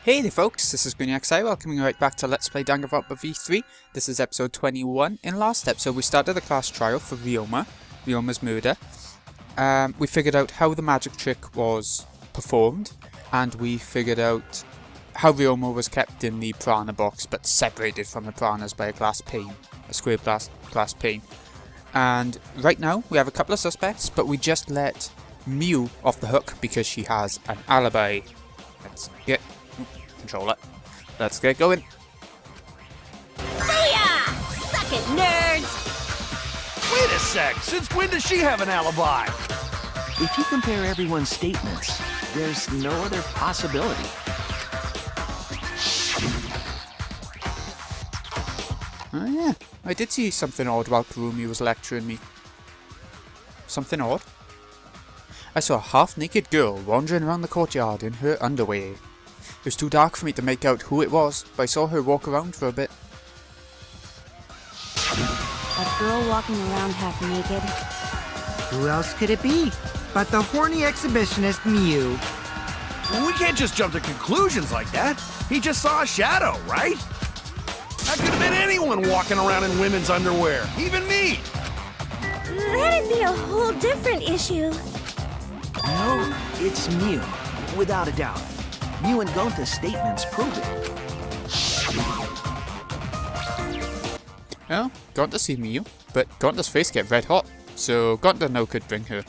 Hey there folks, this is GreenXI, welcoming you right back to Let's Play Danganronpa V3. This is episode 21. In last episode we started the class trial for Ryoma's murder. We figured out how the magic trick was performed, and we figured out how Ryoma was kept in the prana box but separated from the pranas by a glass pane, a square glass pane. And right now we have a couple of suspects, but we just let Miu off the hook because she has an alibi. Let's get... controller. Let's get going. Booyah! Suck it, nerds! Wait a sec, since when does she have an alibi? If you compare everyone's statements, there's no other possibility. Oh yeah, I did see something odd while Kurumi was lecturing me. Something odd? I saw a half-naked girl wandering around the courtyard in her underwear. It was too dark for me to make out who it was, but I saw her walk around for a bit. A girl walking around half naked. Who else could it be but the horny exhibitionist Miu? We can't just jump to conclusions like that. He just saw a shadow, right? That could have been anyone walking around in women's underwear, even me. That'd be a whole different issue. No, it's Miu, without a doubt. Miu and Gonta's statements prove it. Well, Gonta see Miu, but Gonta's face get red hot, so Gonta no could bring her.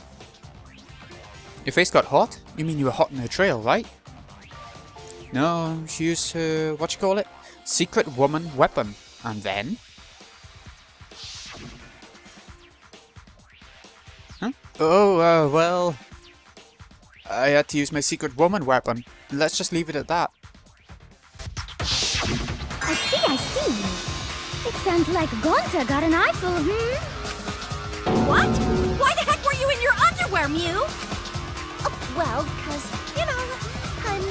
Your face got hot? You mean you were hot in her trail, right? No, she used her, what you call it? Secret woman weapon. And then? Huh? Oh, well... I had to use my secret woman weapon. Let's just leave it at that. I see. It sounds like Gonta got an eyeful, What? Why the heck were you in your underwear, Miu? Oh, well, because, I'm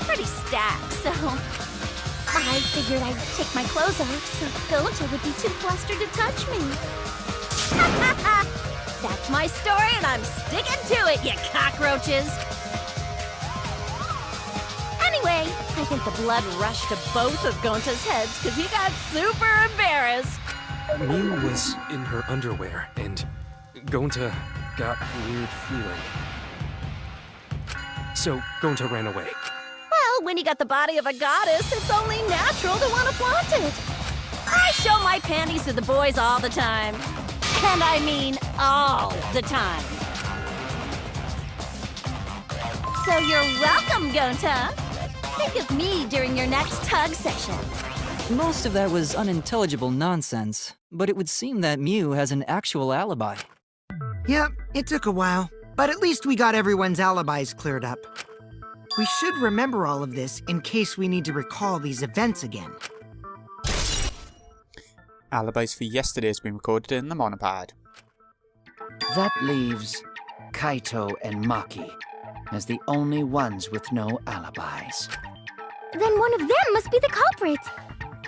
pretty stacked, so... I figured I'd take my clothes off so Gonta would be too flustered to touch me. That's my story, and I'm sticking to it, you cockroaches! Anyway, I think the blood rushed to both of Gonta's heads because he got super embarrassed. Miu was in her underwear, and Gonta got a weird feeling. So Gonta ran away. Well, when you got the body of a goddess, it's only natural to want to flaunt it. I show my panties to the boys all the time. And I mean all the time. So you're welcome, Gonta. Think of me during your next tug session. Most of that was unintelligible nonsense, but it would seem that Miu has an actual alibi. Yep, it took a while, but at least we got everyone's alibis cleared up. We should remember all of this in case we need to recall these events again. Alibis for yesterday's been recorded in the monopod. That leaves Kaito and Maki as the only ones with no alibis. Then one of them must be the culprit.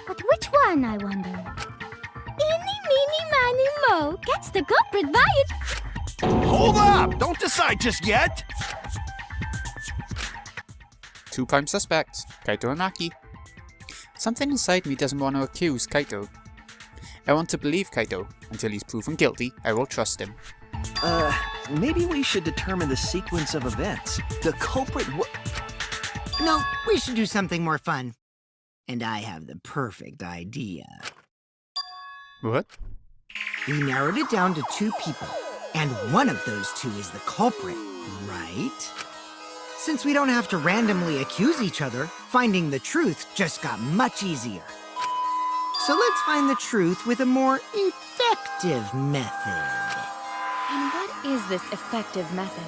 But which one, I wonder? Eeny, meeny, miny, mo gets the culprit by it. Hold up! Don't decide just yet! Two prime suspects, Kaito and Maki. Something inside me doesn't want to accuse Kaito. I want to believe Kaito. Until he's proven guilty, I will trust him. Maybe we should determine the sequence of events. The culprit No, we should do something more fun. And I have the perfect idea. What? We narrowed it down to two people, and one of those two is the culprit, right? Since we don't have to randomly accuse each other, finding the truth just got much easier. So let's find the truth with a more effective method. And what is this effective method?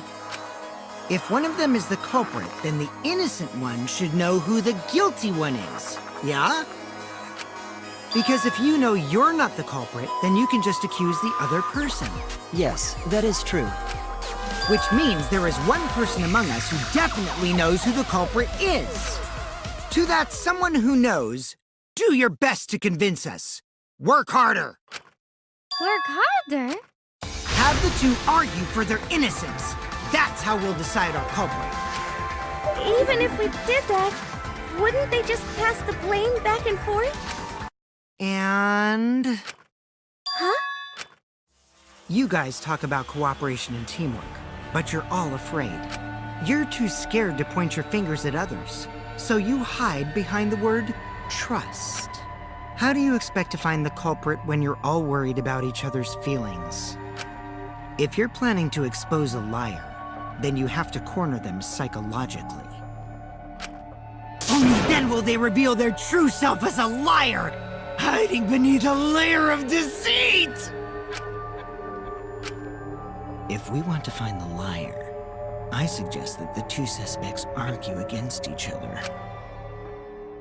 If one of them is the culprit, then the innocent one should know who the guilty one is. Yeah? Because if you know you're not the culprit, then you can just accuse the other person. Yes, that is true. Which means there is one person among us who definitely knows who the culprit is. To that someone who knows, do your best to convince us. Work harder. Work harder? Have the two argue for their innocence. That's how we'll decide our culprit. Even if we did that, Wouldn't they just pass the blame back and forth? And... Huh? You guys talk about cooperation and teamwork, but you're all afraid. You're too scared to point your fingers at others, so you hide behind the word trust. How do you expect to find the culprit when you're all worried about each other's feelings? If you're planning to expose a liar, then you have to corner them psychologically. Only then will they reveal their true self as a liar, hiding beneath a layer of deceit! If we want to find the liar, I suggest that the two suspects argue against each other.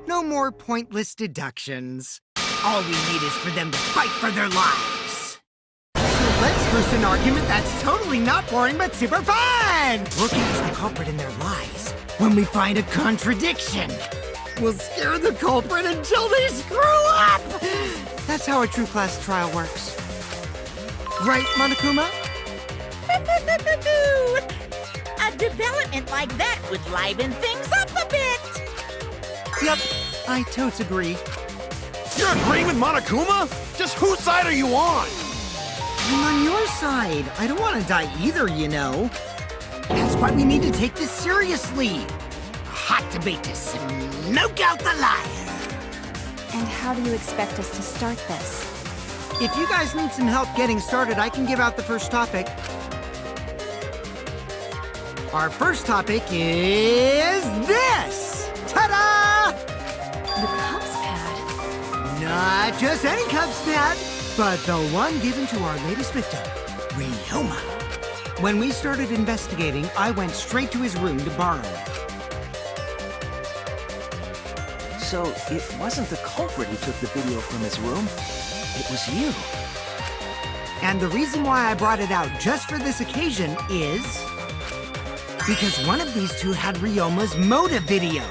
No more pointless deductions. All we need is for them to fight for their lives. So let's host an argument that's totally not boring but super fun! We'll catch the culprit in their lies when we find a contradiction. We'll scare the culprit until they screw up! That's how a true class trial works. Right, Monokuma? A development like that would liven things up a bit! Yep, I totes agree. You're agreeing with Monokuma? Just whose side are you on? I'm on your side. I don't want to die either, you know. That's why we need to take this seriously. A hot debate to smoke out the liar. And how do you expect us to start this? If you guys need some help getting started, I can give out the first topic. Our first topic is this! Ta-da! The Cubs pad? Not just any Cubs pad, but the one given to our latest victim, Ryoma. When we started investigating, I went straight to his room to borrow it. So, it wasn't the culprit who took the video from his room. It was you. And the reason why I brought it out just for this occasion is... because one of these two had Ryoma's motive video.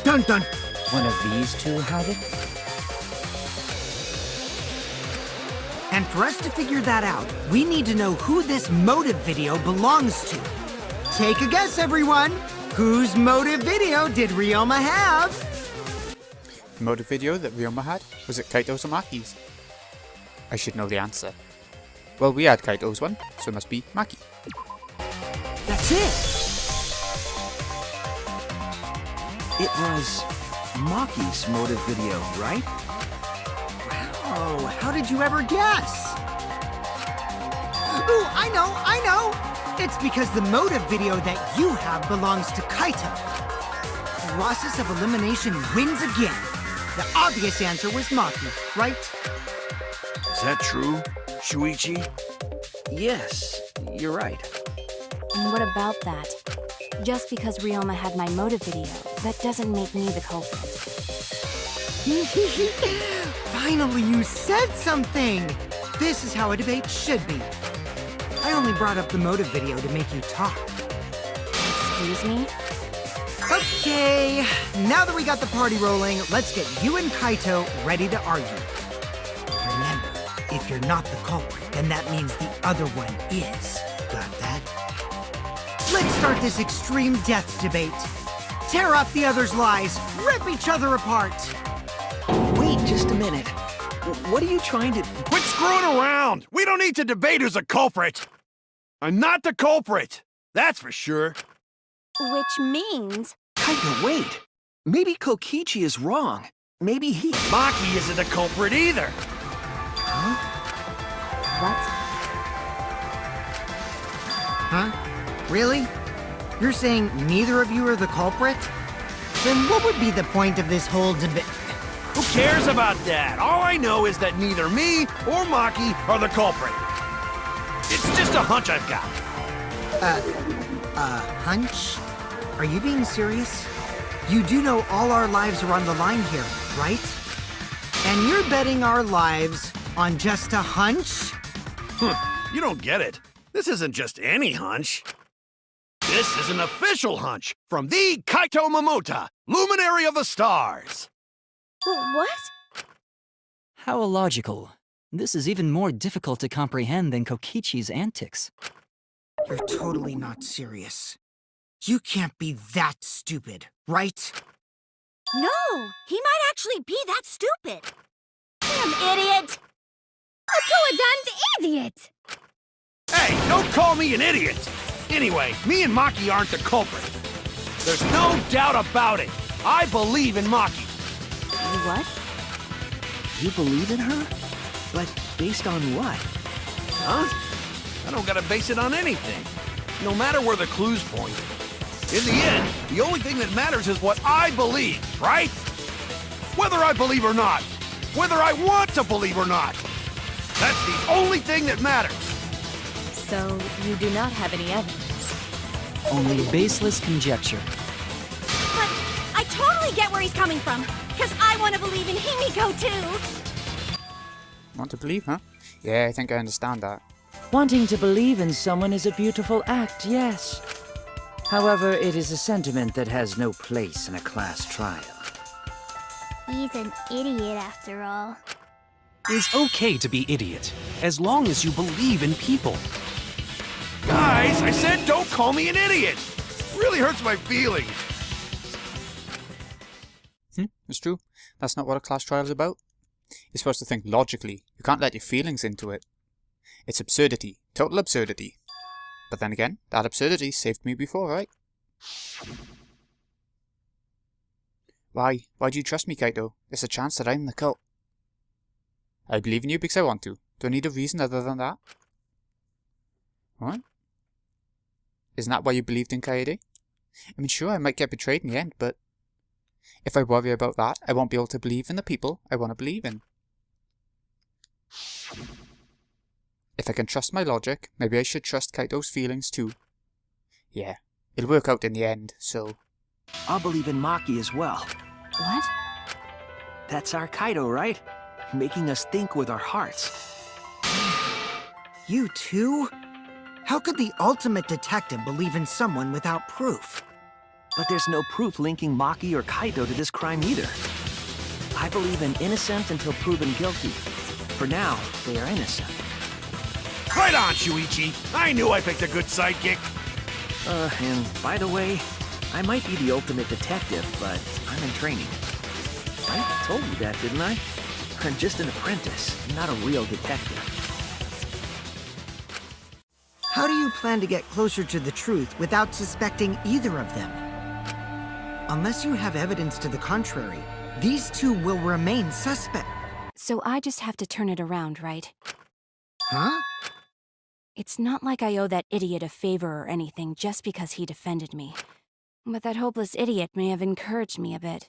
Dun dun! One of these two had it? And for us to figure that out, we need to know who this motive video belongs to. Take a guess, everyone! Whose motive video did Ryoma have? The motive video that Ryoma had? Was it Kaito's or Maki's? I should know the answer. Well, we had Kaito's one, so it must be Maki. That's it! It was Maki's motive video, right? Wow, how did you ever guess? Ooh, I know! It's because the motive video that you have belongs to Kaito. Process of elimination wins again. The obvious answer was Maki, right? Is that true, Shuichi? Yes, you're right. And what about that? Just because Ryoma had my motive video, that doesn't make me the culprit. Finally, you said something! This is how a debate should be. I only brought up the motive video to make you talk. Excuse me? Okay, now that we got the party rolling, let's get you and Kaito ready to argue. Remember, if you're not the culprit, then that means the other one is. Got that? Let's start this extreme death debate. Tear up the other's lies, rip each other apart. Wait just a minute. What are you trying to... Quit screwing around! We don't need to debate who's a culprit! I'm not the culprit! That's for sure. Which means... Kaito, wait! Maybe Kokichi is wrong. Maybe he... Maki isn't the culprit either! Huh? What? Huh? Really? You're saying neither of you are the culprit? Then what would be the point of this whole debate? Who cares about that? All I know is that neither me or Maki are the culprit. It's just a hunch I've got. Hunch? Are you being serious? You do know all our lives are on the line here, right? And you're betting our lives on just a hunch? You don't get it. This isn't just any hunch. This is an official hunch from the Kaito Momota, Luminary of the Stars. What? How illogical. This is even more difficult to comprehend than Kokichi's antics. You're totally not serious. You can't be that stupid, right? No, he might actually be that stupid. Damn idiot! A two-a-damned idiot! Hey, don't call me an idiot! Anyway, me and Maki aren't the culprit. There's no doubt about it. I believe in Maki. You what? You believe in her? But based on what? Huh? I don't gotta base it on anything. No matter where the clues point. In the end, the only thing that matters is what I believe, right? Whether I believe or not. Whether I want to believe or not. That's the only thing that matters. So, you do not have any evidence? Only baseless conjecture. But I totally get where he's coming from, because I want to believe in Himiko too! Want to believe, huh? Yeah, I think I understand that. Wanting to believe in someone is a beautiful act, yes. However, it is a sentiment that has no place in a class trial. He's an idiot after all. It's okay to be idiot, as long as you believe in people. Guys, I said don't call me an idiot! It really hurts my feelings. It's true. That's not what a class trial is about. You're supposed to think logically. You can't let your feelings into it. It's absurdity. Total absurdity. But then again, that absurdity saved me before, right? Why? Why do you trust me, Kaito? There's a chance that I'm the cult. I believe in you because I want to. Do I need a reason other than that? What? Isn't that why you believed in Kaede? I mean, sure, I might get betrayed in the end, but if I worry about that, I won't be able to believe in the people I want to believe in. If I can trust my logic, maybe I should trust Kaito's feelings too. Yeah, it'll work out in the end, so... I'll believe in Maki as well. What? That's our Kaido, right? Making us think with our hearts. You too? How could the ultimate detective believe in someone without proof? But there's no proof linking Maki or Kaido to this crime either. I believe in innocent until proven guilty. For now, they are innocent. Right on, Shuichi! I knew I picked a good sidekick! And by the way, I might be the ultimate detective, but I'm in training. I told you that, didn't I? I'm just an apprentice, not a real detective. How do you plan to get closer to the truth without suspecting either of them? Unless you have evidence to the contrary, these two will remain suspect. So I just have to turn it around, right? Huh? It's not like I owe that idiot a favor or anything just because he defended me. But that hopeless idiot may have encouraged me a bit.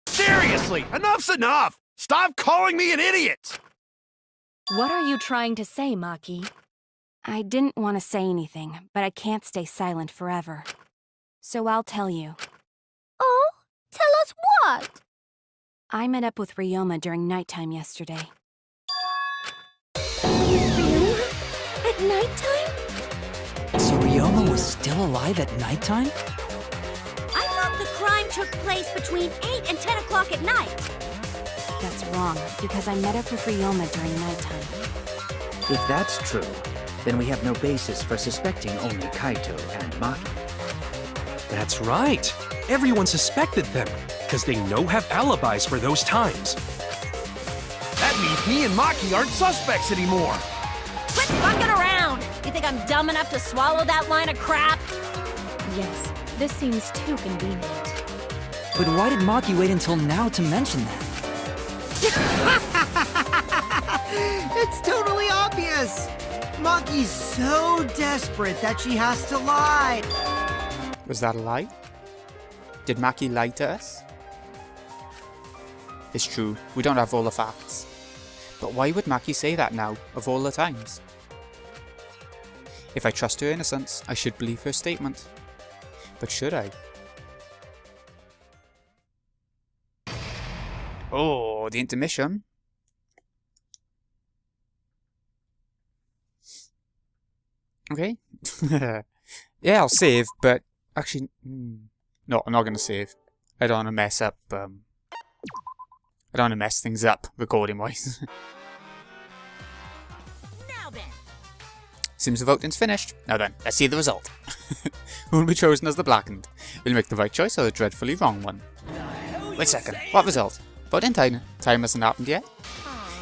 Seriously, enough's enough! Stop calling me an idiot! What are you trying to say, Maki? I didn't want to say anything, but I can't stay silent forever. So I'll tell you. Oh? Tell us what? I met up with Ryoma during nighttime yesterday. At nighttime? So Ryoma was still alive at nighttime? I thought the crime took place between 8 and 10 o'clock at night. That's wrong, because I met up with Ryoma during nighttime. If that's true, then we have no basis for suspecting only Kaito and Maki. That's right. Everyone suspected them, because they know have alibis for those times. That means me and Maki aren't suspects anymore! Quit fucking around! You think I'm dumb enough to swallow that line of crap? Yes, this seems too convenient. But why did Maki wait until now to mention that? It's totally obvious! Maki's so desperate that she has to lie. Was that a lie? Did Maki lie to us? It's true, we don't have all the facts. But why would Maki say that now, of all the times? If I trust her innocence, I should believe her statement. But should I? Oh, the intermission. Okay. Yeah, I'll save, but actually, no, I'm not going to save. I don't want to mess up, I don't want to mess things up, recording-wise. Now then. Seems the voting's finished. Now then, let's see the result. Who will be chosen as the blackened? Will you make the right choice or the dreadfully wrong one? The hell Wait a second, what result? But in time hasn't happened yet?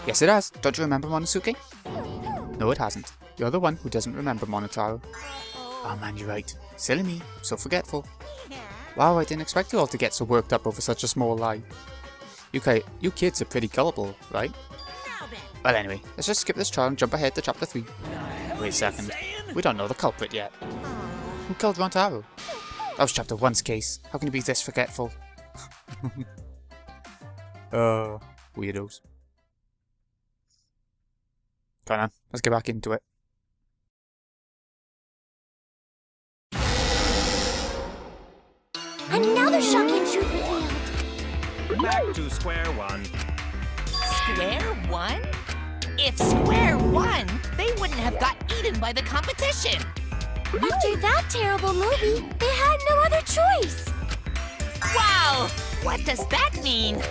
Yes it has, don't you remember Monosuke? No it hasn't, you're the one who doesn't remember Monotaro. Oh man, you're right. Silly me, so forgetful. Wow, I didn't expect you all to get so worked up over such a small lie. You kids are pretty gullible, right? Well anyway, let's just skip this trial and jump ahead to chapter 3. Wait a second, we don't know the culprit yet. Who killed Montaro? That was chapter 1's case. How can you be this forgetful? Weirdos. Come on, let's get back into it. Another shocking truth revealed. Back to square one. Square one? If Square won, they wouldn't have got eaten by the competition. After that terrible movie, they had no other choice. Wow! What does that mean?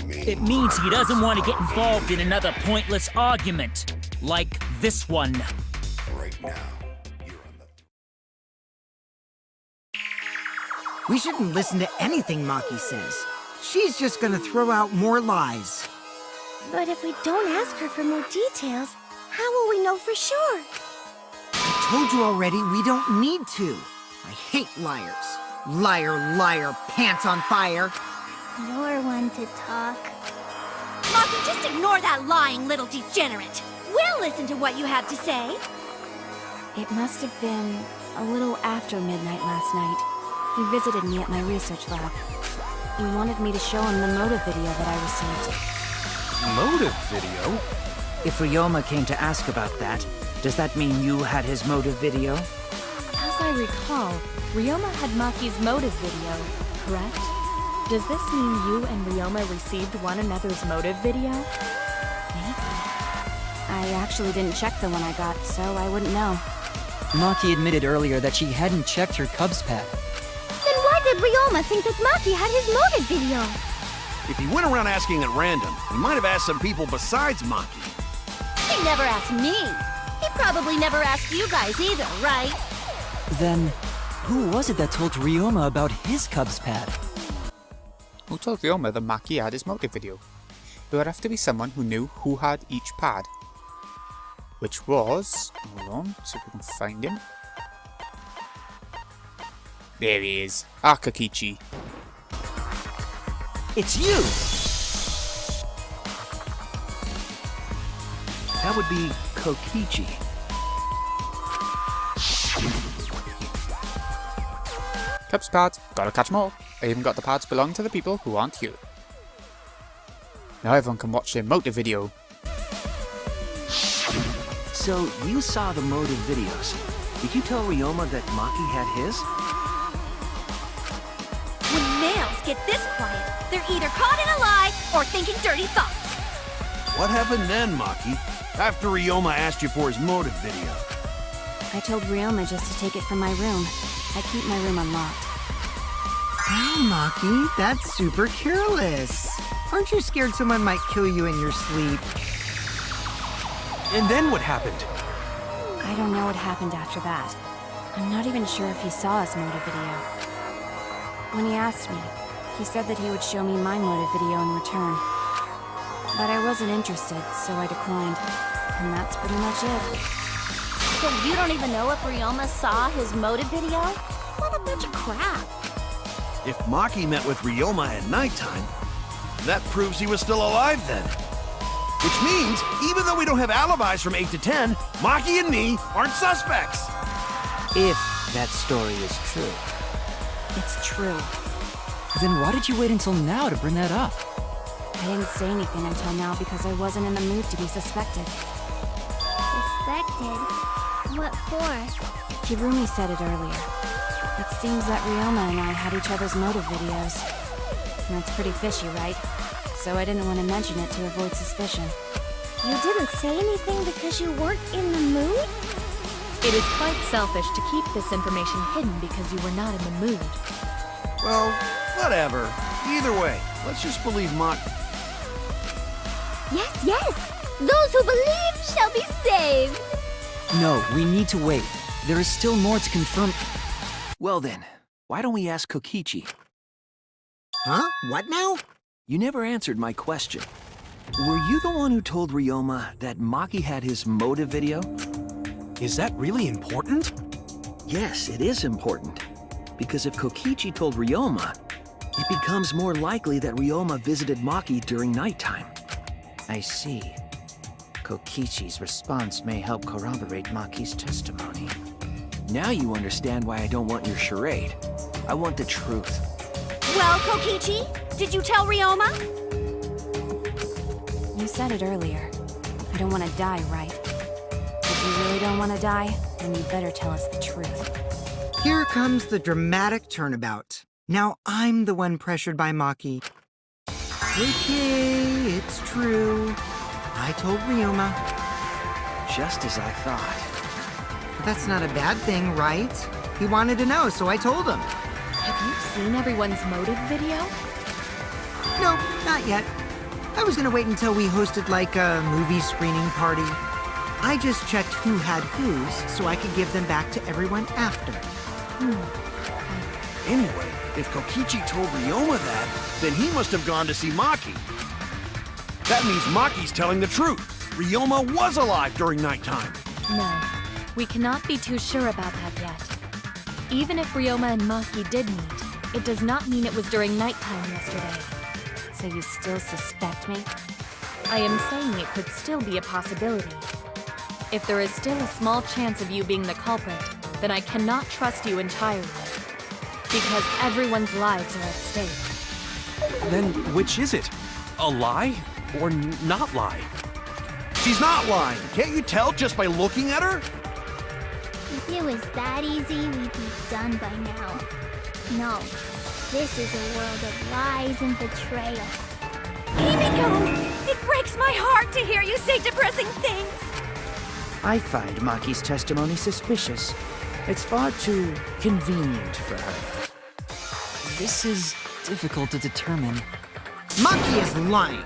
It means he doesn't want to get involved in another pointless argument, like this one. Right now, you're on the... We shouldn't listen to anything Maki says. She's just gonna throw out more lies. But if we don't ask her for more details, how will we know for sure? I told you already, we don't need to. I hate liars. Liar, liar, pants on fire. You're one to talk. Maki, just ignore that lying little degenerate. We'll listen to what you have to say. It must have been a little after midnight last night. He visited me at my research lab. He wanted me to show him the motive video that I received. Motive video? If Ryoma came to ask about that, does that mean you had his motive video? As I recall, Ryoma had Maki's motive video, correct? Does this mean you and Ryoma received one another's motive video? Maybe. I actually didn't check the one I got, so I wouldn't know. Maki admitted earlier that she hadn't checked her Cubs pad. Then why did Ryoma think that Maki had his motive video? If he went around asking at random, he might have asked some people besides Maki. He never asked me. He probably never asked you guys either, right? Then, who was it that told Ryoma about his Cubs pad? Who told Ryoma that Maki had his motive video? It would have to be someone who knew who had each pad. Which was... hold on, see if we can find him. There he is, Akakichi. It's you! That would be Kokichi. Cubs pads, gotta catch 'em all. I even got the pads belonging to the people who aren't here. Now everyone can watch their motive video. So, you saw the motive videos. Did you tell Ryoma that Maki had his? When males get this quiet, they're either caught in a lie or thinking dirty thoughts. What happened then, Maki? After Ryoma asked you for his motive video? I told Ryoma just to take it from my room. I keep my room unlocked. Wow, Maki, that's super careless. Aren't you scared someone might kill you in your sleep? And then what happened? I don't know what happened after that. I'm not even sure if he saw his motive video. When he asked me, he said that he would show me my motive video in return. But I wasn't interested, so I declined. And that's pretty much it. So you don't even know if Ryoma saw his motive video? What a bunch of crap. If Maki met with Ryoma at nighttime, that proves he was still alive then. Which means, even though we don't have alibis from 8 to 10, Maki and me aren't suspects. If that story is true. It's true. Then why did you wait until now to bring that up? I didn't say anything until now because I wasn't in the mood to be suspected. Suspected? What for? Kirumi said it earlier. It seems that Ryoma and I had each other's motive videos. That's pretty fishy, right? So I didn't want to mention it to avoid suspicion. You didn't say anything because you weren't in the mood? It is quite selfish to keep this information hidden because you were not in the mood. Well, whatever. Either way, let's just believe Maki. Yes, yes! Those who believe shall be saved! No, we need to wait. There is still more to confirm. Well then, why don't we ask Kokichi? Huh? What now? You never answered my question. Were you the one who told Ryoma that Maki had his motive video? Is that really important? Yes, it is important. Because if Kokichi told Ryoma, it becomes more likely that Ryoma visited Maki during nighttime. I see. Kokichi's response may help corroborate Maki's testimony. Now you understand why I don't want your charade. I want the truth. Well, Kokichi, did you tell Ryoma? You said it earlier. I don't want to die, right? If you really don't want to die, then you better tell us the truth. Here comes the dramatic turnabout. Now I'm the one pressured by Maki. Okay, it's true. I told Ryoma. Just as I thought. But that's not a bad thing, right? He wanted to know, so I told him. Have you seen everyone's motive video? No, not yet. I was gonna wait until we hosted like a movie screening party. I just checked who had whose so I could give them back to everyone after. Anyway, if Kokichi told Ryoma that, then he must have gone to see Maki. That means Maki's telling the truth. Ryoma was alive during nighttime. No, we cannot be too sure about that yet. Even if Ryoma and Maki did meet, it does not mean it was during nighttime yesterday. So you still suspect me? I am saying it could still be a possibility. If there is still a small chance of you being the culprit, then I cannot trust you entirely. Because everyone's lives are at stake. Then which is it? A lie or not lie? She's not lying. Can't you tell just by looking at her? If it was that easy, we'd be done by now. No, this is a world of lies and betrayal. Himiko! It breaks my heart to hear you say depressing things! I find Maki's testimony suspicious. It's far too convenient for her. This is difficult to determine. Maki is lying.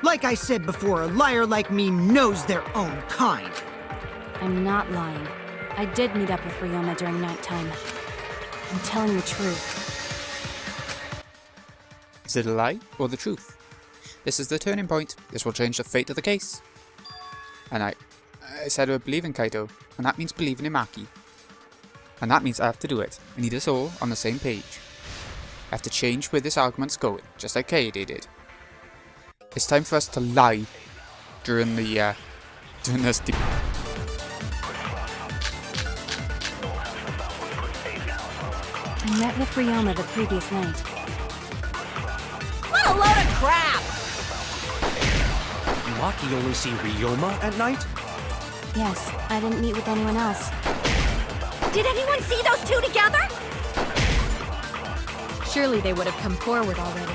Like I said before, a liar like me knows their own kind. I'm not lying. I did meet up with Ryoma during nighttime. I'm telling the truth. Is it a lie or the truth? This is the turning point. This will change the fate of the case. And I said I believe in Kaito, and that means believing in Maki. And that means I have to do it. I need us all on the same page. I have to change where this argument's going, just like Kaede did. It's time for us to lie during this debate. I met with Ryoma the previous night. What a load of crap! Maki only see Ryoma at night? Yes, I didn't meet with anyone else. Did anyone see those two together? Surely they would have come forward already.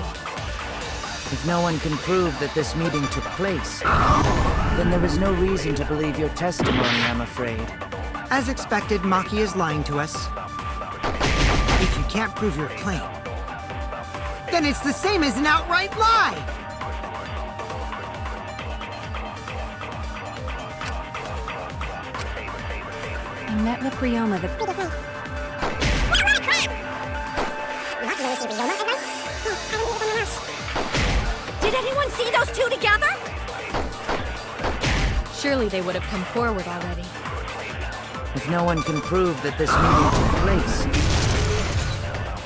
If no one can prove that this meeting took place, then there is no reason to believe your testimony, I'm afraid. As expected, Maki is lying to us. If you can't prove your claim, then it's the same as an outright lie! I met with Ryoma the... Did anyone see those two together? Surely they would have come forward already. If no one can prove that this meeting took place,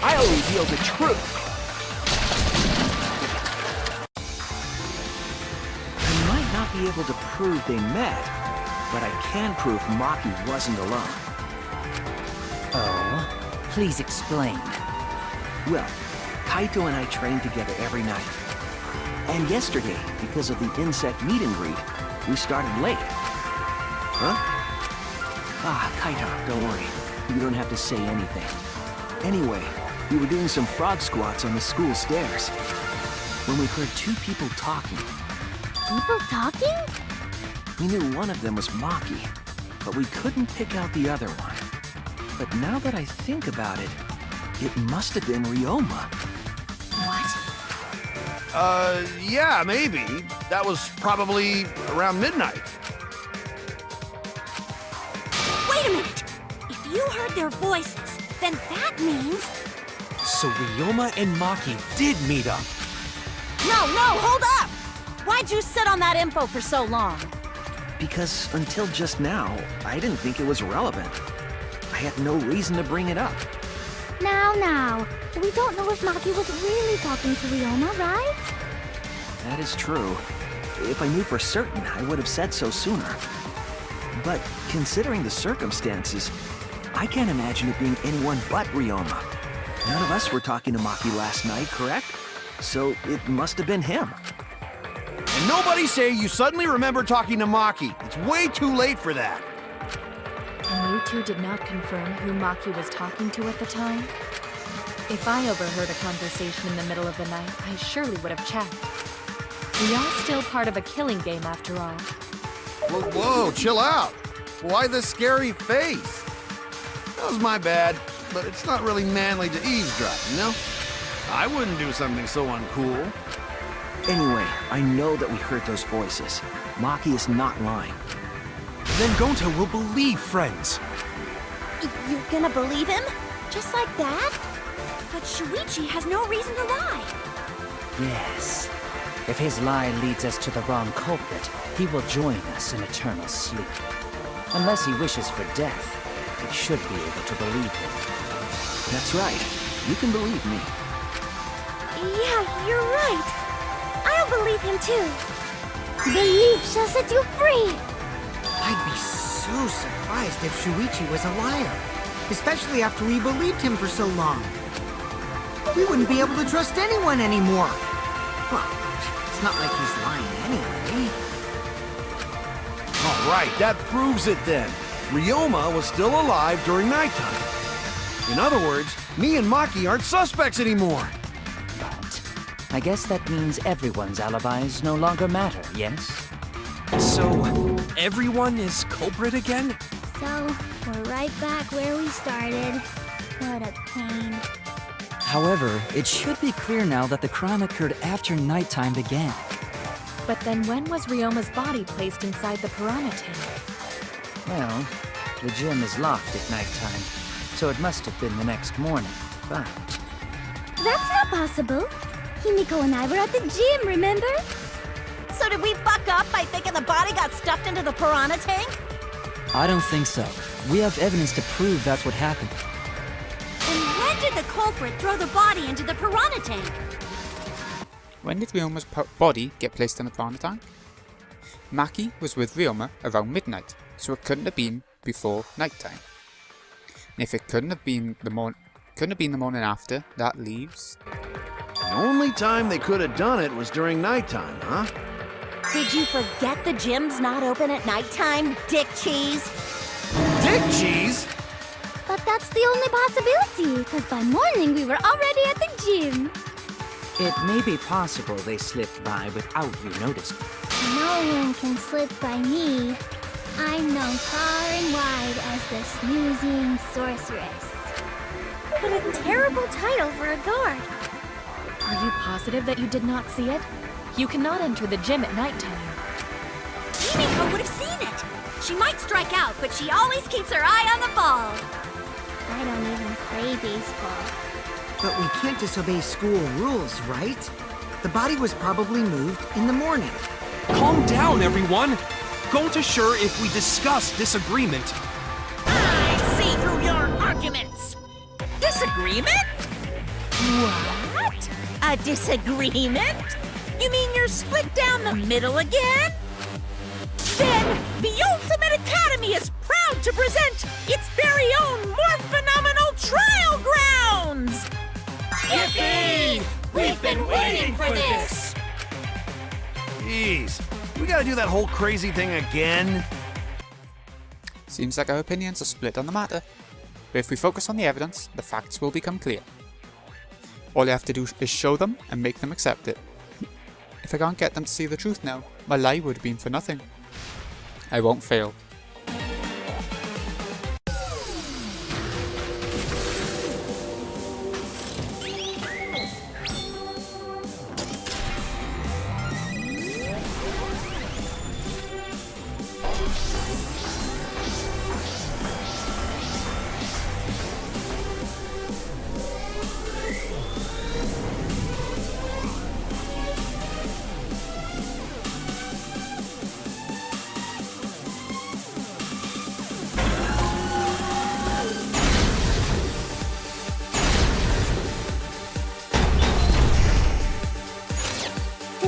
I'll reveal the truth. I might not be able to prove they met, but I can prove Maki wasn't alone. oh, please explain. Well, Kaito and I trained together every night. And yesterday, because of the insect meet and greet, we started late. Huh? Ah, Kaito, don't worry. You don't have to say anything. Anyway, we were doing some frog squats on the school stairs when we heard two people talking. People talking? We knew one of them was Maki, but we couldn't pick out the other one. But now that I think about it, it must have been Ryoma. What? Yeah, maybe. That was probably around midnight. Wait a minute! If you heard their voices, then that means... So Ryoma and Maki did meet up. No, hold up! Why'd you sit on that info for so long? Because until just now, I didn't think it was relevant. I had no reason to bring it up. Now, we don't know if Maki was really talking to Ryoma, right? That is true. If I knew for certain, I would have said so sooner. But considering the circumstances, I can't imagine it being anyone but Ryoma. None of us were talking to Maki last night, correct? So it must have been him. And nobody say you suddenly remember talking to Maki. It's way too late for that. And you two did not confirm who Maki was talking to at the time? If I overheard a conversation in the middle of the night, I surely would have checked. We are still part of a killing game after all. Whoa, chill out. Why the scary face? That was my bad, but it's not really manly to eavesdrop, you know? I wouldn't do something so uncool. Anyway, I know that we heard those voices. Maki is not lying. Then Gonta will believe friends. You're gonna believe him? Just like that? But Shuichi has no reason to lie. Yes. If his lie leads us to the wrong culprit, he will join us in eternal sleep. Unless he wishes for death, we should be able to believe him. That's right. You can believe me. Yeah, you're right. I'll believe him too. Belief shall set you free. I'd be so surprised if Shuichi was a liar. Especially after we believed him for so long. We wouldn't be able to trust anyone anymore. Well, it's not like he's lying anyway. All right, that proves it then. Ryoma was still alive during nighttime. In other words, me and Maki aren't suspects anymore. But I guess that means everyone's alibis no longer matter, yes? So, everyone is culprit again? So, we're right back where we started. What a pain. However, it should be clear now that the crime occurred after nighttime began. But then when was Ryoma's body placed inside the piranha tank? Well, the gym is locked at nighttime, so it must have been the next morning, but... That's not possible. Himiko and I were at the gym, remember? So did we fuck up by thinking the body got stuffed into the piranha tank? I don't think so. We have evidence to prove that's what happened. And when did the culprit throw the body into the piranha tank? When did Ryoma's body get placed in the piranha tank? Maki was with Ryoma around midnight, so it couldn't have been before nighttime. And if it couldn't have been the morning after, that leaves... The only time they could have done it was during nighttime, huh? Did you forget the gym's not open at nighttime, Dick Cheese? Dick Cheese? But that's the only possibility, because by morning we were already at the gym. It may be possible they slipped by without you noticing. No one can slip by me. I'm known far and wide as the snoozing sorceress. What a terrible title for a guard. Are you positive that you did not see it? You cannot enter the gym at nighttime. Himiko would have seen it. She might strike out, but she always keeps her eye on the ball. I don't even play baseball. But we can't disobey school rules, right? The body was probably moved in the morning. Calm down, everyone! Gonta sure if we discuss disagreement. I see through your arguments. Disagreement? What? A disagreement? You mean you're split down the middle again? Then the Ultimate Academy is proud to present its very own more phenomenal trial grounds! Yippee! We've been waiting for this! Jeez, we gotta do that whole crazy thing again? Seems like our opinions are split on the matter. But if we focus on the evidence, the facts will become clear. All you have to do is show them and make them accept it. If I can't get them to see the truth now, my lie would have been for nothing. I won't fail.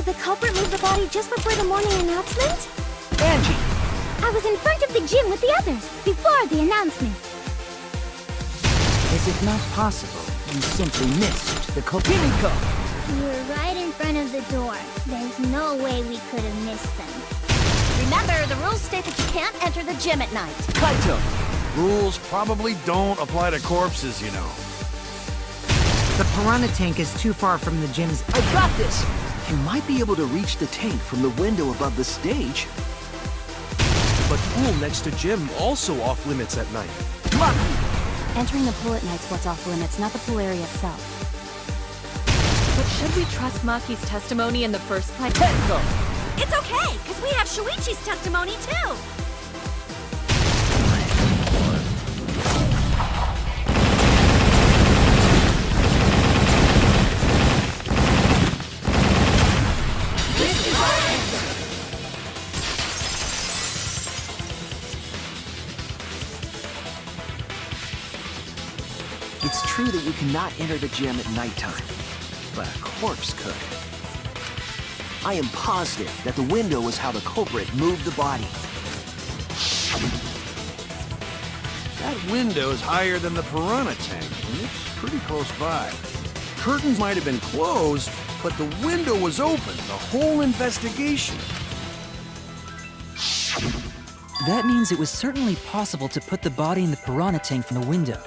the culprit moved the body just before the morning announcement? Angie! I was in front of the gym with the others, before the announcement. Is it not possible you simply missed the culprit? Kimiko! You were right in front of the door. There's no way we could have missed them. Remember, the rules state that you can't enter the gym at night. Kaito! Rules probably don't apply to corpses, you know. The piranha tank is too far from the gym's... I got this! You might be able to reach the tank from the window above the stage. But pool next to gym also off limits at night. Entering the pool at night's what's off limits, not the pool area itself. But should we trust Maki's testimony in the first place? Tenko! It's okay, because we have Shuichi's testimony too. It's true that you cannot enter the gym at nighttime, but a corpse could. I am positive that the window was how the culprit moved the body. That window's higher than the piranha tank, and it's pretty close by. Curtains might have been closed, but the window was open the whole investigation. That means it was certainly possible to put the body in the piranha tank from the window.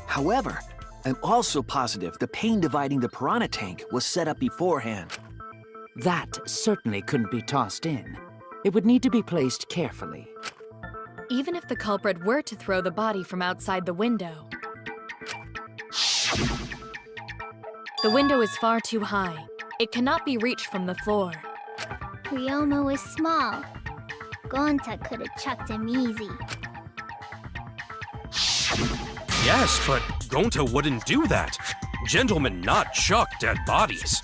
However, I'm also positive the pane dividing the piranha tank was set up beforehand. That certainly couldn't be tossed in. It would need to be placed carefully. Even if the culprit were to throw the body from outside the window, the window is far too high. It cannot be reached from the floor. Ryoma was small. Gonta could have chucked him easy. Yes, but Gonta wouldn't do that. Gentlemen not chuck dead bodies.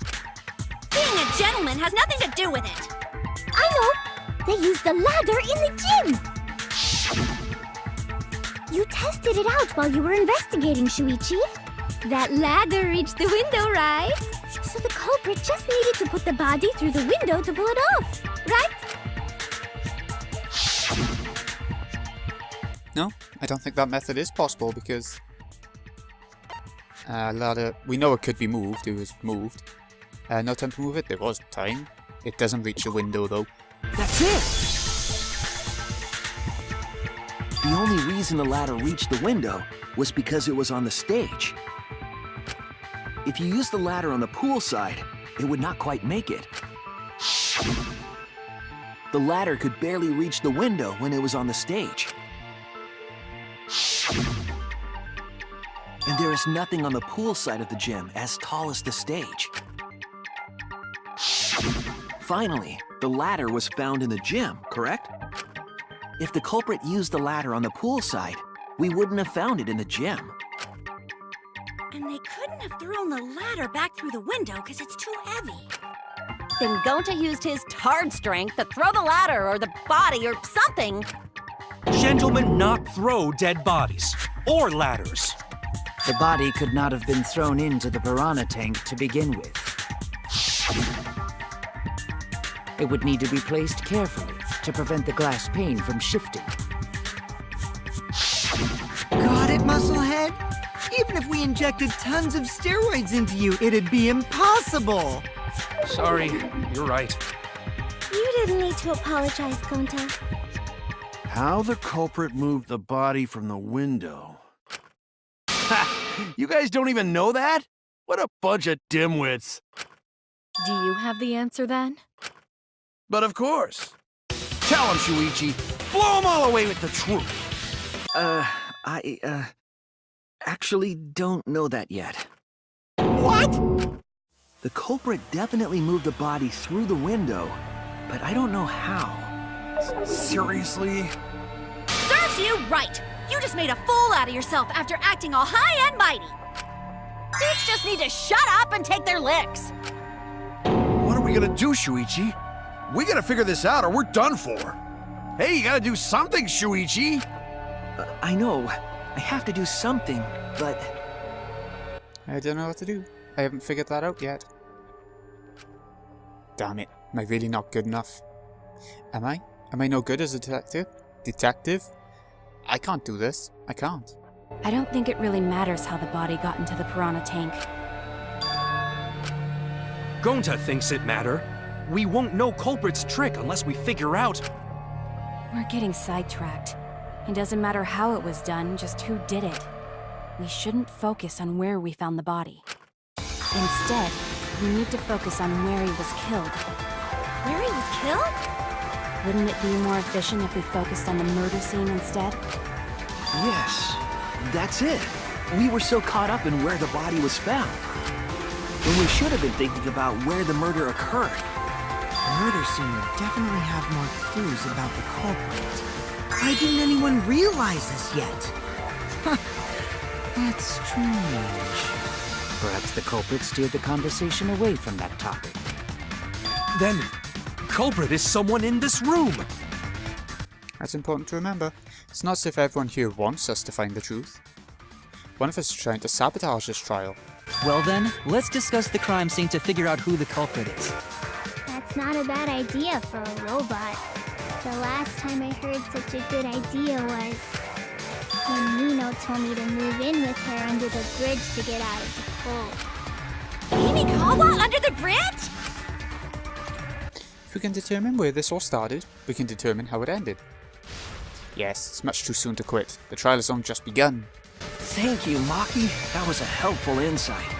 Being a gentleman has nothing to do with it. I know! They used the ladder in the gym! You tested it out while you were investigating, Shuichi. That ladder reached the window, right? So the culprit just needed to put the body through the window to pull it off, right? No, I don't think that method is possible because ladder, we know it could be moved, it was moved. No time to move it, there was time. It doesn't reach the window though. That's it! The only reason the ladder reached the window was because it was on the stage. If you used the ladder on the pool side, it would not quite make it. The ladder could barely reach the window when it was on the stage. And there is nothing on the pool side of the gym as tall as the stage. Finally, the ladder was found in the gym, correct? If the culprit used the ladder on the pool side, we wouldn't have found it in the gym. And they couldn't have thrown the ladder back through the window because it's too heavy. Then Gonta used his Tard strength to throw the ladder or the body or something. Gentlemen not throw dead bodies. Or ladders. The body could not have been thrown into the piranha tank to begin with. It would need to be placed carefully to prevent the glass pane from shifting. Got it, Musclehead? Even if we injected tons of steroids into you, it'd be impossible! Sorry, you're right. You didn't need to apologize, Gonta. How the culprit moved the body from the window. Ha! You guys don't even know that? What a bunch of dimwits. Do you have the answer then? But of course. Tell him, Shuichi. Blow him all away with the truth. I actually don't know that yet. What? The culprit definitely moved the body through the window, but I don't know how. Seriously? Serves you right! You just made a fool out of yourself after acting all high and mighty! Kids just need to shut up and take their licks. What are we gonna do, Shuichi? We gotta figure this out or we're done for. Hey, you gotta do something, Shuichi! I know. I have to do something, but... I don't know what to do. I haven't figured that out yet. Damn it. Am I really not good enough? Am I? Am I no good as a detective? Detective? I can't do this. I can't. I don't think it really matters how the body got into the piranha tank. Gonta thinks it matter. We won't know culprit's trick unless we figure out. We're getting sidetracked. It doesn't matter how it was done, just who did it. We shouldn't focus on where we found the body. Instead, we need to focus on where he was killed. Where he was killed? Wouldn't it be more efficient if we focused on the murder scene instead? Yes, that's it. We were so caught up in where the body was found. When we should have been thinking about where the murder occurred. The murder scene would definitely have more clues about the culprit. Why didn't anyone realize this yet? That's strange. Perhaps the culprit steered the conversation away from that topic. Then, culprit is someone in this room! That's important to remember. It's not as if everyone here wants us to find the truth. One of us is trying to sabotage this trial. Well then, let's discuss the crime scene to figure out who the culprit is. That's not a bad idea for a robot. The last time I heard such a good idea was when Nino told me to move in with her under the bridge to get out of the cold. Mimikawa under the bridge? If we can determine where this all started, we can determine how it ended. Yes, it's much too soon to quit. The trial has only just begun. Thank you, Maki. That was a helpful insight.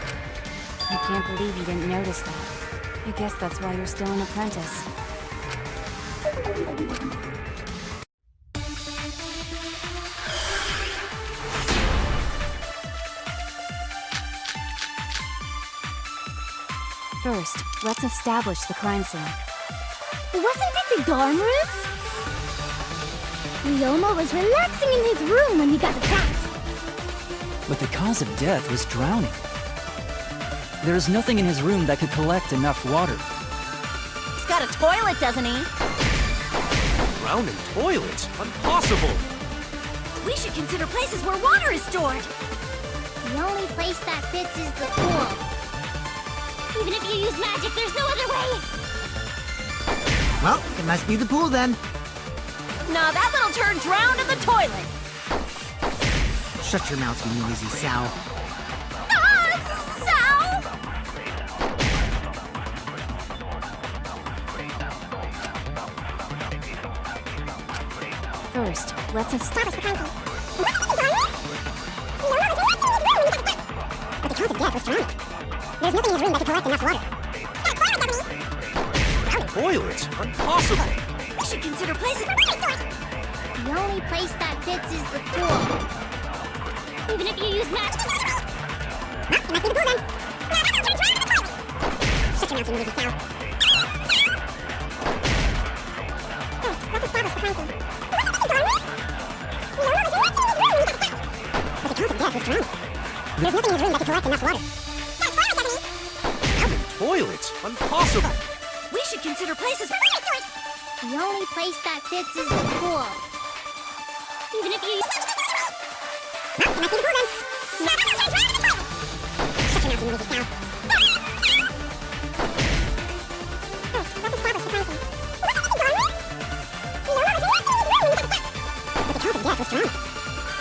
I can't believe you didn't notice that. I guess that's why you're still an apprentice. First, let's establish the crime scene. Wasn't it the dorm room? Ryoma was relaxing in his room when he got attacked. But the cause of death was drowning. There is nothing in his room that could collect enough water. He's got a toilet, doesn't he? Drowning toilets? Impossible! We should consider places where water is stored. The only place that fits is the pool. Even if you use magic, there's no other way. Well, it must be the pool then. Nah, that little turd drowned in the toilet. Shut your mouth, you noisy sow. Sal! First, let's establish the crime scene. But the cause of death was drowning. There's nothing in his room that could collect enough water. Toilets? Impossible! We should consider places. The only place that fits is the pool. Even if you use magic. It must be the pool then. Shut your mouth, you noisy sow. First, let's establish the crime scene. But the cause of death was drowning. There's nothing in his room that could collect enough water. Toilets? Impossible! We should consider places. The only place that fits is the pool. Even if you use... It must be the pool then. Shut your mouth, you noisy sow. First, let's establish the crime scene. But the cause of death was drowning.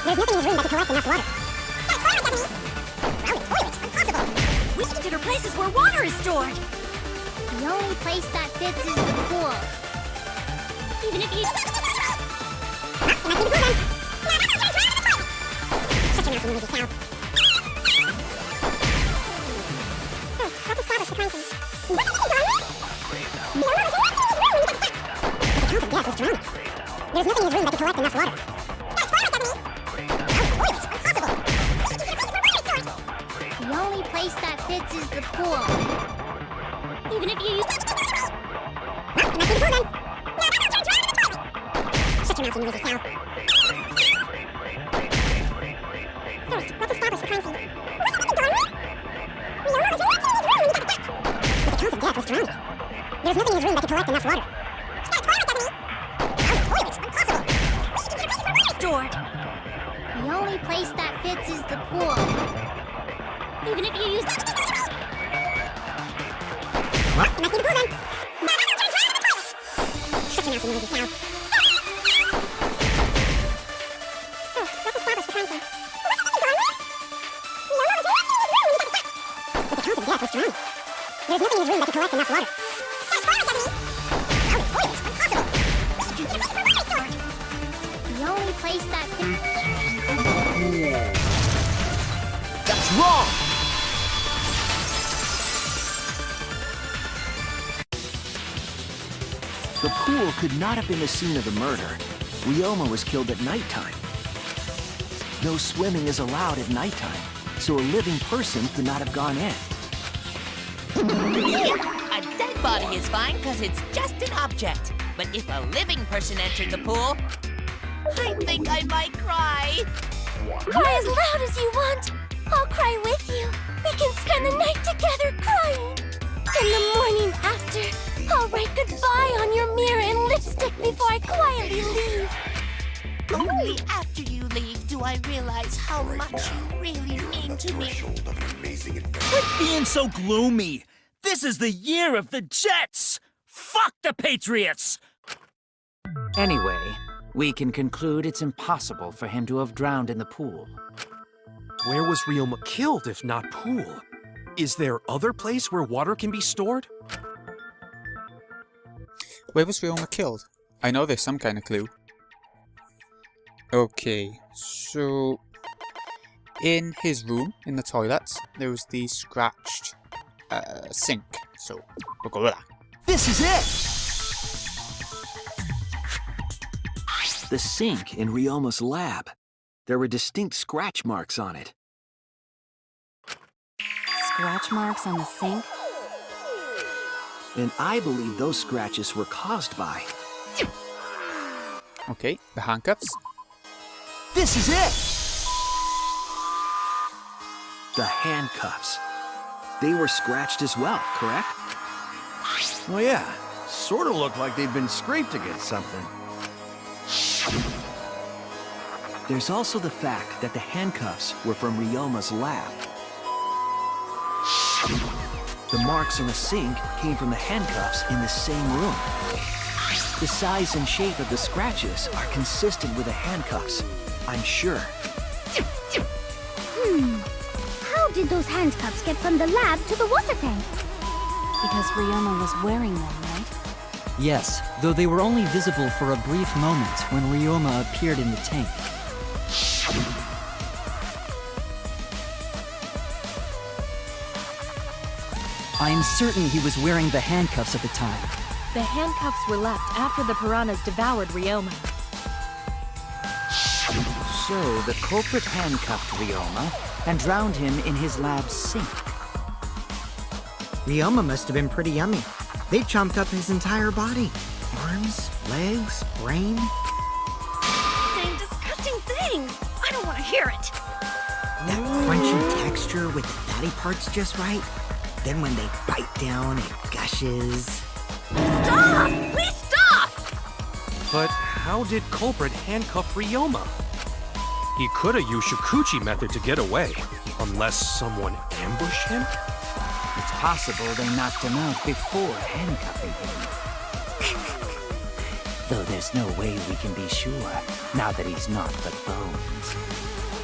There's nothing in his room that could collect enough water. Drowning toilets? Impossible! We should consider places where water is stored. The only place that fits is the pool. Even if you... It must be the pool then. Shut your mouth, you noisy sow. First, let's establish the crime scene. But the cause of death was drowning. There's nothing in his room that could collect enough water. Toilets? Impossible! The only place that fits is the pool. Even if you use... It must be the pool then. Shut your mouth, you noisy sow. First, let's establish the crime scene. But the cause of death was drowning. There's nothing in his room that could collect enough water. Toilets? Impossible! Stored. The only place that fits is the pool. Even if you use... It must be the pool then. There's nothing in his room that can collect enough water. The only place that can... That's wrong! The pool could not have been the scene of the murder. Ryoma was killed at nighttime. No swimming is allowed at nighttime, so a living person could not have gone in. A dead body is fine because it's just an object. But if a living person entered the pool, I think I might cry. Cry as loud as you want. I'll cry with you. We can spend the night together crying. In the morning after, I'll write goodbye on your mirror in lipstick before I quietly leave. Only after you leave do I realize how much you really mean to me. Quit being so gloomy! This is the year of the Jets! Fuck the Patriots! Anyway, we can conclude it's impossible for him to have drowned in the pool. Where was Ryoma killed if not pool? Is there other place where water can be stored? Where was Ryoma killed? I know there's some kind of clue. Okay, so in his room, in the toilets, there was the scratched sink. So we'll go with that. This is it! The sink in Ryoma's lab. There were distinct scratch marks on it. Scratch marks on the sink? And I believe those scratches were caused by... Okay, the handcuffs. This is it! The handcuffs. They were scratched as well, correct? Well, yeah. Sort of look like they've been scraped against something. There's also the fact that the handcuffs were from Ryoma's lab. The marks on the sink came from the handcuffs in the same room. The size and shape of the scratches are consistent with the handcuffs, I'm sure. How did those handcuffs get from the lab to the water tank? Because Ryoma was wearing them, right? Yes, though they were only visible for a brief moment when Ryoma appeared in the tank. I am certain he was wearing the handcuffs at the time. The handcuffs were left after the piranhas devoured Ryoma. So the culprit handcuffed Ryoma and drowned him in his lab's sink. Ryoma must have been pretty yummy. They chomped up his entire body. Arms, legs, brain. Saying disgusting things. I don't want to hear it. That crunchy texture with the fatty parts just right. Then when they bite down, it gushes. Stop! Please stop! But how did culprit handcuff Ryoma? He could have used Shikuchi method to get away, unless someone ambushed him? It's possible they knocked him out before handcuffing him. Though there's no way we can be sure, now that he's not but bones.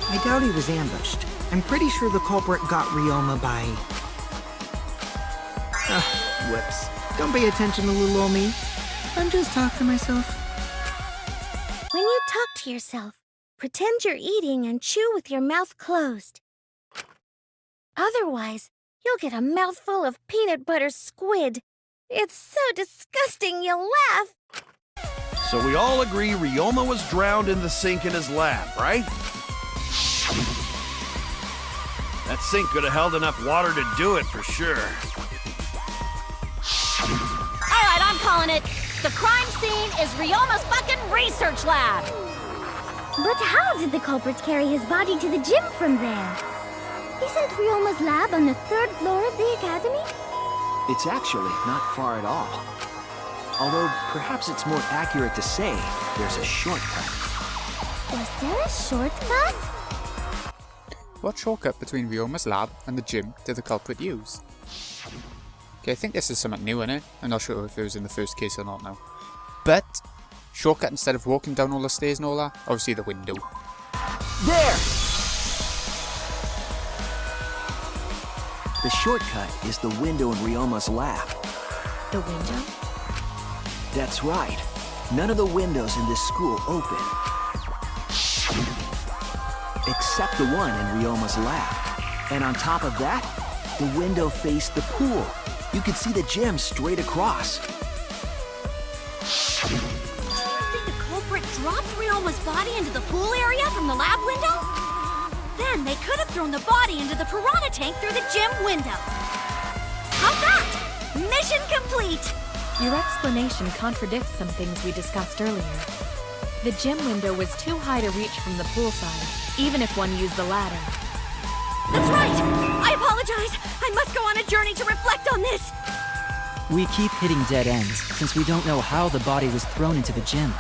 I doubt he was ambushed. I'm pretty sure the culprit got Ryoma by... whoops. Don't pay attention to little old me. I'm just talking to myself. When you talk to yourself, pretend you're eating and chew with your mouth closed. Otherwise, you'll get a mouthful of peanut butter squid. It's so disgusting you'll laugh. So we all agree Ryoma was drowned in the sink in his lab, right? That sink could have held enough water to do it for sure. All right, I'm calling it. The crime scene is Ryoma's fucking research lab. But how did the culprits carry his body to the gym from there? Isn't Ryoma's lab on the 3rd floor of the academy? It's actually not far at all. Although, perhaps it's more accurate to say there's a shortcut. Was there a shortcut? What shortcut between Ryoma's lab and the gym did the culprit use? Okay, I think this is something new in it. I'm not sure if it was in the first case or not now. But, shortcut instead of walking down all the stairs and all that, obviously the window. There! The shortcut is the window in Ryoma's lab. The window? That's right. None of the windows in this school open. Except the one in Ryoma's lab. And on top of that, the window faced the pool. You could see the gym straight across. Do you think the culprit dropped Ryoma's body into the pool area from the lab window? Then they could have thrown the body into the piranha tank through the gym window. How's that? Mission complete! Your explanation contradicts some things we discussed earlier. The gym window was too high to reach from the pool side, even if one used the ladder. That's right! I apologize! I must go on a journey to reflect on this! We keep hitting dead ends, since we don't know how the body was thrown into the gym.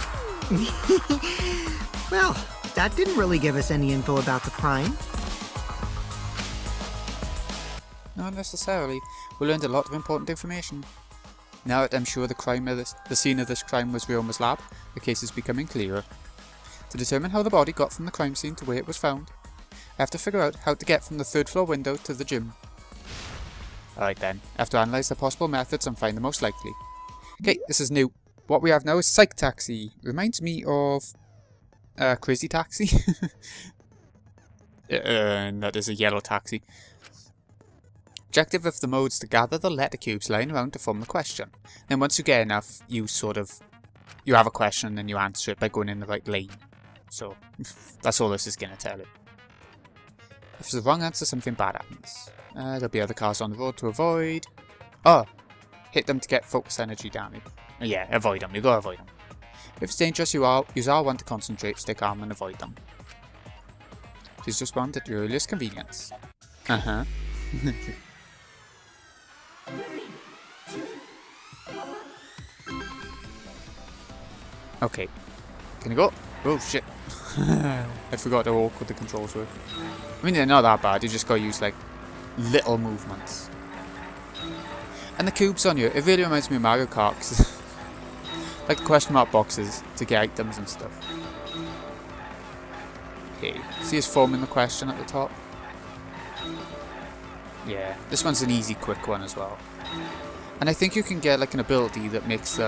Well, that didn't really give us any info about the crime. Not necessarily. We learned a lot of important information. Now that I'm sure the scene of this crime was Ryoma's lab, the case is becoming clearer. To determine how the body got from the crime scene to where it was found, I have to figure out how to get from the 3rd floor window to the gym. Alright then, I have to analyse the possible methods and find the most likely. Okay, this is new. What we have now is Psych Taxi. Reminds me of Crazy Taxi. That is a yellow taxi. Objective of the mode is to gather the letter cubes lying around to form the question. Then once you get enough, you have a question and you answer it by going in the right lane. So, that's all this is going to tell you. If it's the wrong answer, something bad happens. There'll be other cars on the road to avoid. Oh! Hit them to get focus energy damage. Yeah, avoid them. You gotta avoid them. If it's dangerous, use R1 to concentrate, stay calm and avoid them. Please respond at your earliest convenience. Uh-huh. Okay. Can you go? Oh shit. I forgot how awkward the controls were. I mean, they're not that bad, you just gotta use like little movements. And the cubes on here, it really reminds me of Mario Kart, 'cause like the question mark boxes to get items and stuff. Okay, see us forming the question at the top? Yeah, this one's an easy, quick one as well. And I think you can get like an ability that makes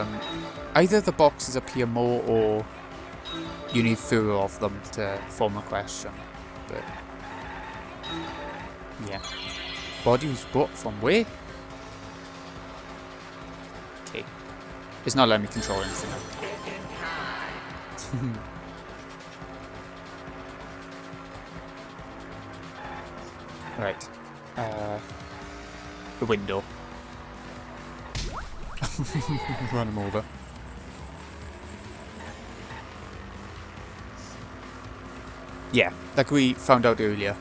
either the boxes appear more or you need fewer of them to form a question. But yeah. Body was brought from where? Okay. It's not letting me control anything. Right. The window. Run him over. Yeah, like we found out earlier,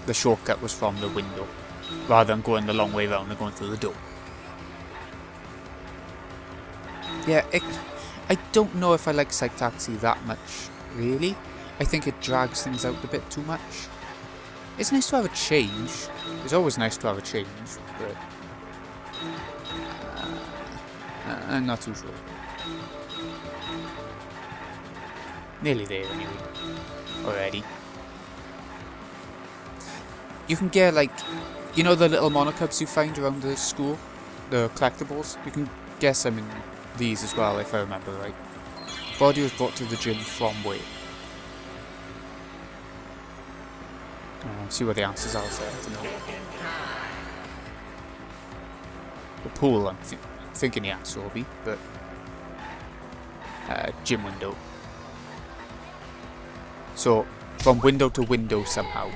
the shortcut was from the window, rather than going the long way around and going through the door. Yeah, I don't know if I like Psych Taxi that much, really. I think it drags things out a bit too much. It's nice to have a change. It's always nice to have a change, but I'm not too sure. Nearly there anyway. Already. You can get like, you know the little monocubs you find around the school? The collectibles? You can get some in these as well if I remember right. Body was brought to the gym from where? See what the answers are there. I don't know. The pool I'm thinking the answer will be, but gym window. So, from window to window somehow.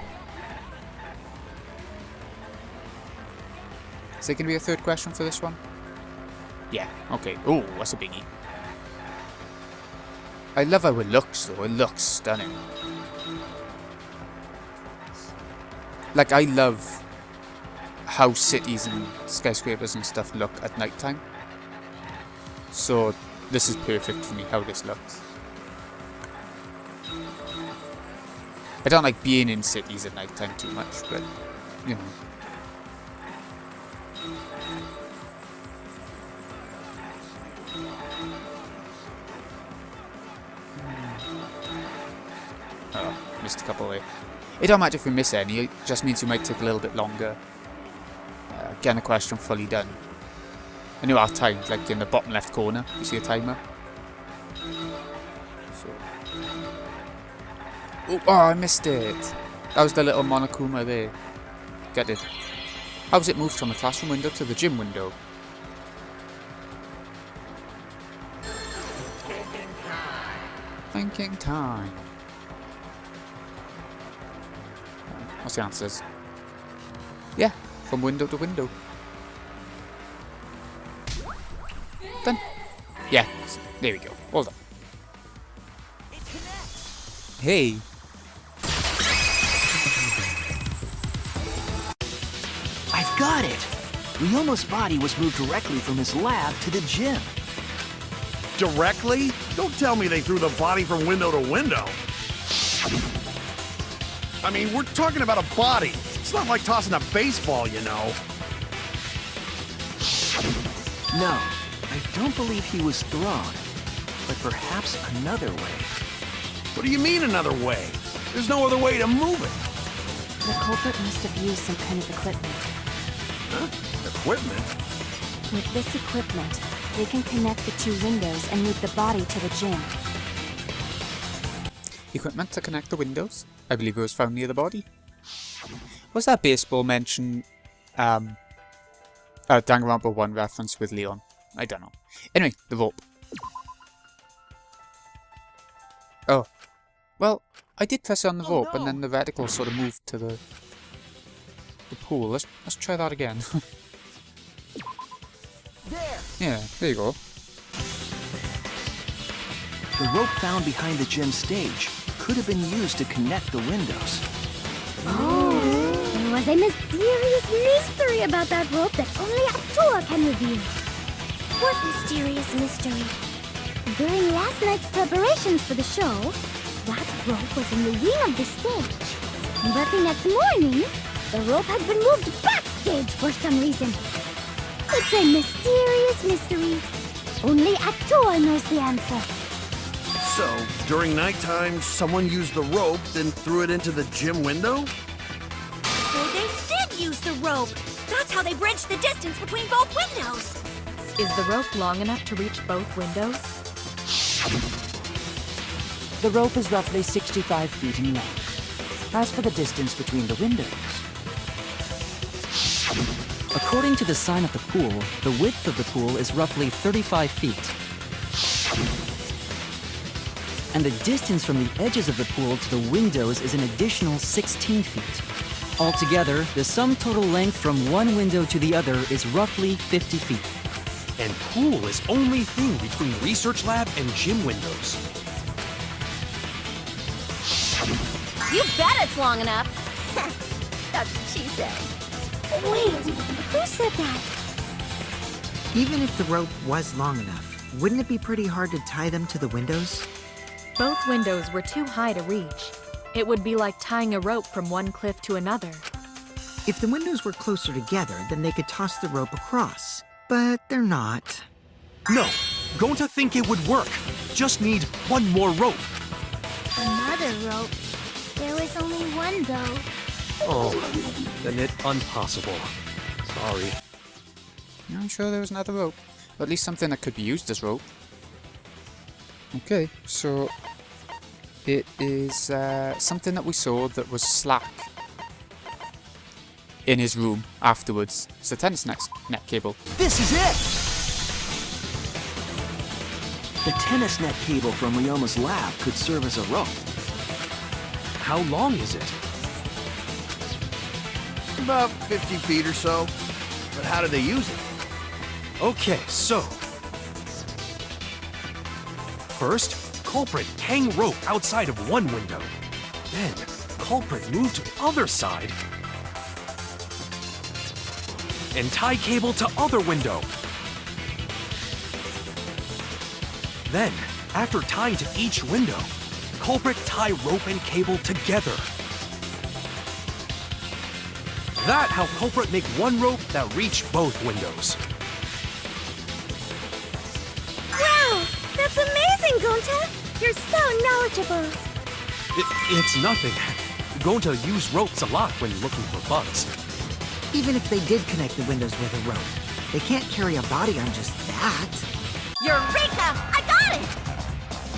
Is there going to be a third question for this one? Yeah, okay. Oh, that's a biggie. I love how it looks though, it looks stunning. Like, I love how cities and skyscrapers and stuff look at night time. So, this is perfect for me, how this looks. I don't like being in cities at night time too much, but, you know. missed a couple there. It don't matter if we miss any, it just means we might take a little bit longer getting a question fully done. I know our time, like in the bottom left corner, you see a timer? So. Oh, I missed it! That was the little Monokuma there. Get it. How was it moved from the classroom window to the gym window? Thinking time. What's the answers? Yeah, from window to window. Done. Yeah, there we go. All done. Hey. I've got it! Ryoma's body was moved directly from his lab to the gym. Directly? Don't tell me they threw the body from window to window. I mean, we're talking about a body. It's not like tossing a baseball, you know. No, I don't believe he was thrown. But perhaps another way. What do you mean another way? There's no other way to move it. The culprit must have used some kind of equipment. Huh? Equipment? With this equipment, they can connect the two windows and move the body to the gym. Equipment to connect the windows? I believe it was found near the body. Was that baseball mention Danganronpa 1 reference with Leon? I don't know. Anyway, the rope. Oh. Well, I did press on the rope and then the reticle sort of moved to the pool. Let's try that again. There! Yeah, there you go. The rope found behind the gym stage could have been used to connect the windows. Oh, there was a mysterious mystery about that rope that only Atua can reveal. What mysterious mystery? During last night's preparations for the show, that rope was in the wing of the stage. But the next morning, the rope had been moved backstage for some reason. It's a mysterious mystery. Only Atua knows the answer. So, during nighttime, someone used the rope, then threw it into the gym window? So they did use the rope. That's how they bridged the distance between both windows. Is the rope long enough to reach both windows? The rope is roughly 65 feet in length. As for the distance between the windows, According to the sign at the pool, the width of the pool is roughly 35 feet. And the distance from the edges of the pool to the windows is an additional 16 feet. Altogether, the sum total length from one window to the other is roughly 50 feet. And pool is only thing between research lab and gym windows. You bet it's long enough. That's what she said. Wait, who said that? Even if the rope was long enough, wouldn't it be pretty hard to tie them to the windows? Both windows were too high to reach. It would be like tying a rope from one cliff to another. If the windows were closer together, then they could toss the rope across. But they're not. No, Gonta think it would work. Just need one more rope. Another rope. There was only one, though. Oh, then it impossible. Sorry. I'm sure there was another rope. Or at least something that could be used as rope. Okay, so it is something that we saw that was slack in his room afterwards. It's a tennis net cable. This is it! The tennis net cable from Ryoma's lab could serve as a rope. How long is it? About 50 feet or so. But how do they use it? Okay, so first, culprit hang rope outside of one window. Then, culprit move to other side and tie cable to other window. Then, after tying to each window, culprit tie rope and cable together. That how culprit make one rope that reach both windows. Wow! That's amazing, Gonta! You're so knowledgeable! It's nothing. Gonta used ropes a lot when looking for bugs. Even if they did connect the windows with a rope, they can't carry a body on just that. Eureka! I got it!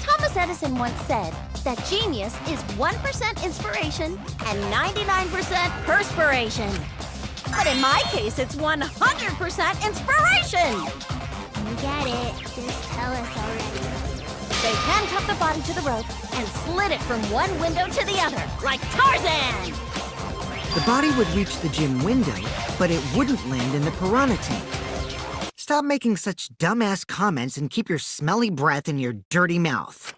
Thomas Edison once said that genius is 1% inspiration and 99% perspiration. But in my case, it's 100% inspiration! You get it. Just tell us already. They handcuffed the body to the rope and slid it from one window to the other, like Tarzan! The body would reach the gym window, but it wouldn't land in the piranha tank. Stop making such dumbass comments and keep your smelly breath in your dirty mouth.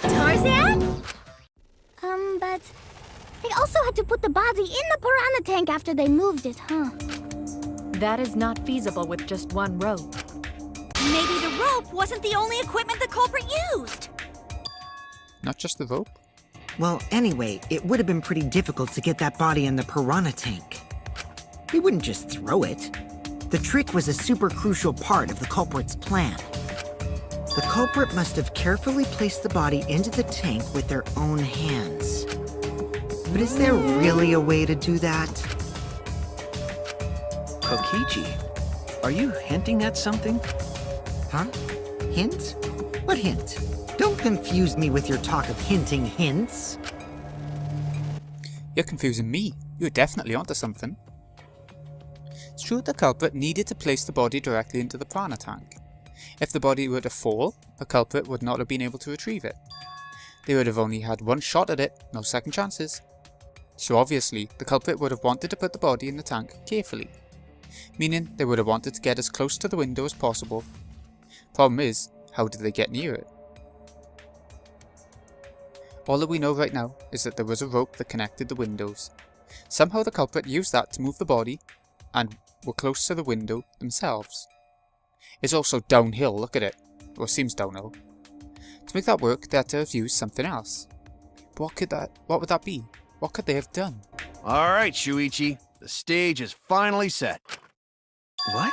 Tarzan? But they also had to put the body in the piranha tank after they moved it, huh? That is not feasible with just one rope. Maybe the rope wasn't the only equipment the culprit used. Not just the rope? Well, anyway, it would have been pretty difficult to get that body in the piranha tank. They wouldn't just throw it. The trick was a super crucial part of the culprit's plan. The culprit must have carefully placed the body into the tank with their own hands. But is there really a way to do that? Kokichi, are you hinting at something? Huh? Hint? What hint? Don't confuse me with your talk of hinting hints. You're confusing me. You're definitely onto something. It's true the culprit needed to place the body directly into the piranha tank. If the body were to fall, the culprit would not have been able to retrieve it. They would have only had one shot at it, no second chances. So obviously, the culprit would have wanted to put the body in the tank carefully, meaning they would have wanted to get as close to the window as possible. Problem is, how did they get near it? All that we know right now is that there was a rope that connected the windows. Somehow the culprit used that to move the body and were close to the window themselves. It's also downhill, look at it. Or seems downhill. To make that work, they had to have used something else. But what would that be? What could they have done? All right, Shuichi. The stage is finally set. What?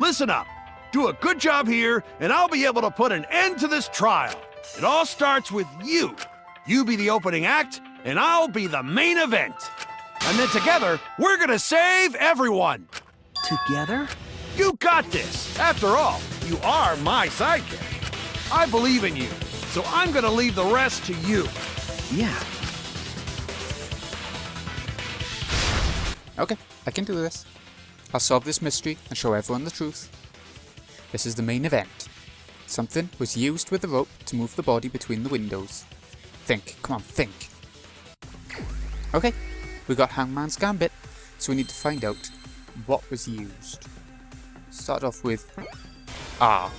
Listen up. Do a good job here, and I'll be able to put an end to this trial. It all starts with you. You be the opening act, and I'll be the main event. And then together, we're gonna save everyone. Together? You got this. After all, you are my sidekick. I believe in you, so I'm gonna leave the rest to you. Yeah. Okay, I can do this. I'll solve this mystery and show everyone the truth. This is the main event. Something was used with the rope to move the body between the windows. Think, come on, think. Okay, we got Hangman's Gambit, so we need to find out what was used. Start off with R.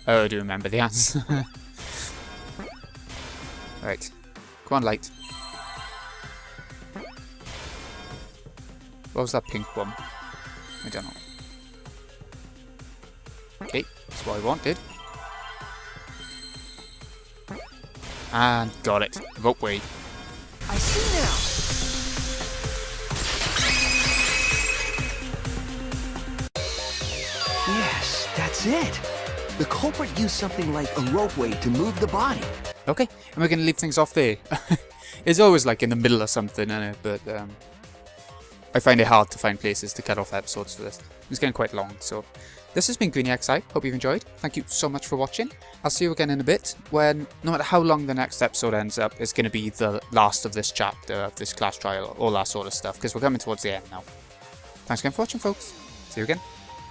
Oh, I do remember the answer. Right, come on, light. What was that pink one? I don't know. Okay, that's what I wanted. And got it. Ropeway. I see now. Yes, that's it. The culprit used something like a ropeway to move the body. Okay, and we're going to leave things off there. It's always like in the middle of something, isn't it? But I find it hard to find places to cut off episodes for this. It's getting quite long, so... This has been GreenyXI. Hope you've enjoyed. Thank you so much for watching. I'll see you again in a bit, when, no matter how long the next episode ends up, it's going to be the last of this chapter, of this class trial, all that sort of stuff, because we're coming towards the end now. Thanks again for watching, folks. See you again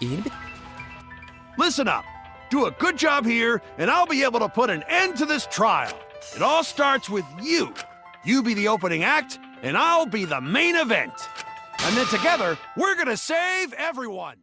in a bit. Listen up. Do a good job here, and I'll be able to put an end to this trial. It all starts with you. You be the opening act, and I'll be the main event. And then together, we're gonna save everyone.